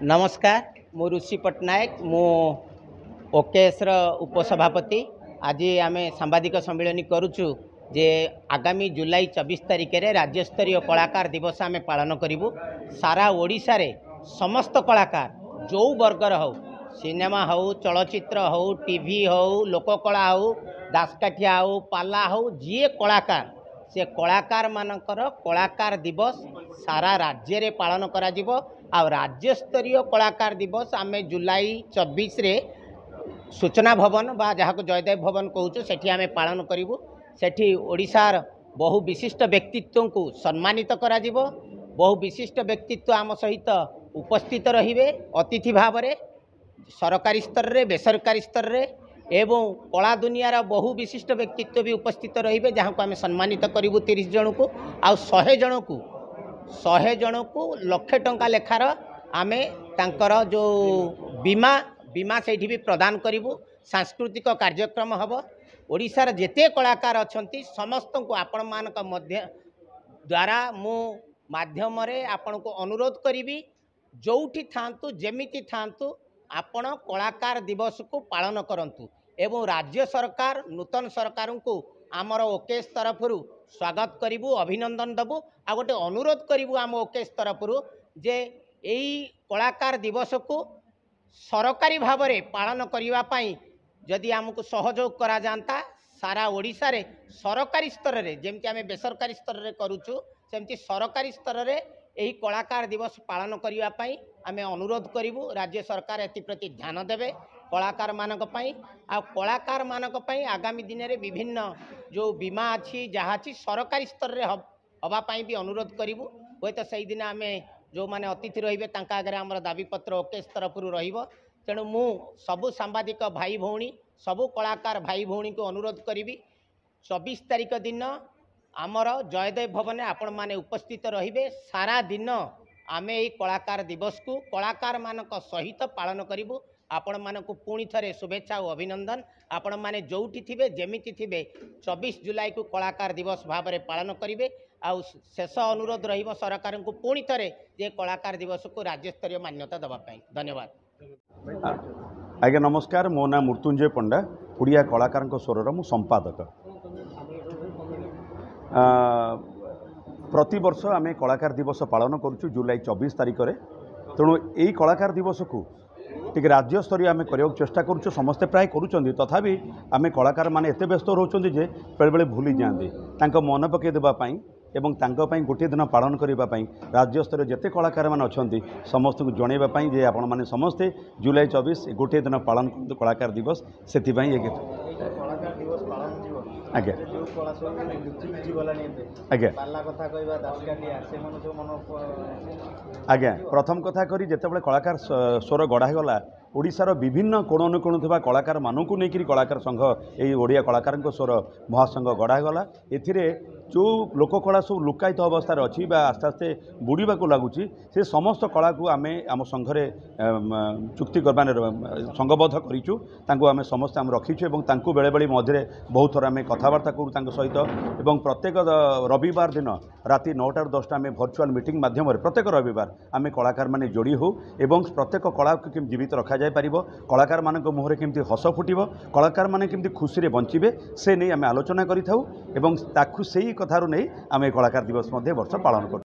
नमस्कार मु ऋषि पट्टनायक मु ओकेएस उपसभापति। आज आम सांबादिक सम्मेलन करुचु जे आगामी जुलाई 24 तारिख में राज्यस्तरीय कलाकार दिवस आम पालन करूँ। सारा ओडिशा रे समस्त कलाकार जो वर्गर हो सिनेमा हो चलचित्र हो टीवी हो लोककला हो दासकाठिया हो पाला हो जी कलाकार से कलाकार मानकर कलाकार दिवस सारा राज्य रे पालन करा जिवो। आ राज्यस्तरीय कलाकार दिवस आम जुलाई 24 रे सूचना भवन बा जहाँ को जयदेव भवन कहूँ सेठी आम पालन करूँ। सेठी ओडिशार बहु विशिष्ट व्यक्तित्व को सम्मानित करा जिवो। बहु विशिष्ट व्यक्तित्व आम सहित उपस्थित रहिबे अतिथि भाव में सरकारी स्तर रे बेसरकारी स्तर रे एवं कला दुनियार बहु विशिष्ट व्यक्तित्व भी उपस्थित रहिबे जहाँ को आम सम्मानित करूँ 30 जन को आ 100 जन को लक्षे टंका लेखार आमे तांकर जो बीमा सेठी भी प्रदान करूँ। सांस्कृतिक कार्यक्रम हम ओडिशार जेते कलाकार अछंती समस्त को आपण मानक मध्य द्वारा मु माध्यम रे आपण को अनुरोध करी जोठी थांतु जेमिति थांतु आपण कलाकार दिवस को पालन करंतु एवं राज्य सरकार नूतन सरकार को आमर ओकेएस तरफ स्वागत करूँ अभिनंदन दबु आ गोटे अनुरोध करूँ आम ओकेएस तरफ जे यही कलाकार दिवस को सरकारी भाव में पालन करने जदि आमको सहयोग करा जाता सारा ओडिशा रे सरकारी स्तर रे जेमती आम बेसरकारी स्तर रे करूचु सेमती सरकारी स्तर रे यही कलाकार दिवस पालन करने आम अनुरोध करूँ। राज्य सरकार एप्रति ध्यान देवे कलाकार मानक आ कलाकार मानक आगामी दिन में विभिन्न जो बीमा अच्छी जहाँ अच्छी सरकारी स्तर में हवापाई भी अनुरोध करूँ। हे तो सही दिन आम जो मैंने अतिथि रे आगे आम दाबीपत्र ओकेएस तरफ रु तेणु मु सबु सांबादिक भाई भौणी सबु कलाकार भाई भौणी को अनुरोध करी 24 तारिख दिन आमर जयदेव भवन में आपण माने उपस्थित रहिबे। सारा दिन आम यही कलाकार दिवस को कलाकार मानक सहित पालन करूँ। आपण मानक पुणी थे शुभेच्छा और अभिनंदन। आपण माने जोठी थिबे जेमिति थिबे 24 जुलाई को कलाकार दिवस भाव में पालन करेंगे। आउ शेष अनुरोध रहिबो सरकार को पुणी थे जे कलाकार दिवस को राज्यस्तरीय मान्यता दवापाई। धन्यवाद। आज्ञा नमस्कार मो ना मृत्युंजय पंडा ओडिया कलाकार स्वर मु संपादक। प्रति वर्ष आम कलाकार दिवस पालन करुचु जुलाई 24 तारिख में। तेणु यही कलाकार दिवस को टिके राज्य स्तरीय आम करने चेष्टा करुचु समस्ते प्राय करुँच तथापि आम कलाकार माने एते व्यस्त रोचंदी जे बेले बेले भूली जाती मन पकई देवाई एवं गोटे दिन पालन करने राज्य स्तर जिते कलाकार मैंने अच्छा समस्त को जनवाई जे आपण मैंने समस्ते जुलाई 24 गोटे दिन पालन करते कलाकार दिवस से आज्ञा आज्ञा आज्ञा प्रथम कथा करी जितेबाला कलाकार स्वर गढ़ागला ओडिशार विभिन्न कोण अनुकोण थिबा कलाकार मानू नहीं कलाकार संघ यही ओडिया कलाकार स्वर महासंघ गढ़ागला। एथिरे जो लोककला सब लुकायित अवस्था अच्छी आस्ते आस्ते बुड़ाक लगुच से समस्त कला को आम आम संघरे चुक्ति मान संघबद्ध करूँ आम समस्त आम रखीचु और बेले बेले मध्य बहुत थर आम कथबार्ता करूँ सहित और प्रत्येक रविवार दिन राति 9टा 10टा आम भर्चुआल मीटिंग माध्यम प्रत्येक रविवार आम कलाकार माने जोड़ी हो एवं प्रत्येक कला को केमि जीवित रखा जाय पारिबो कलाकार मानक मुहरे केमति हस फुटिबो कलाकार माने केमति खुशी रे बंचिबे से नहीं आम आलोचना करिथाउ एवं ताकु सेही कथारु नहीं आम कलाकार दिवस मध्य वर्ष पालन करूँ।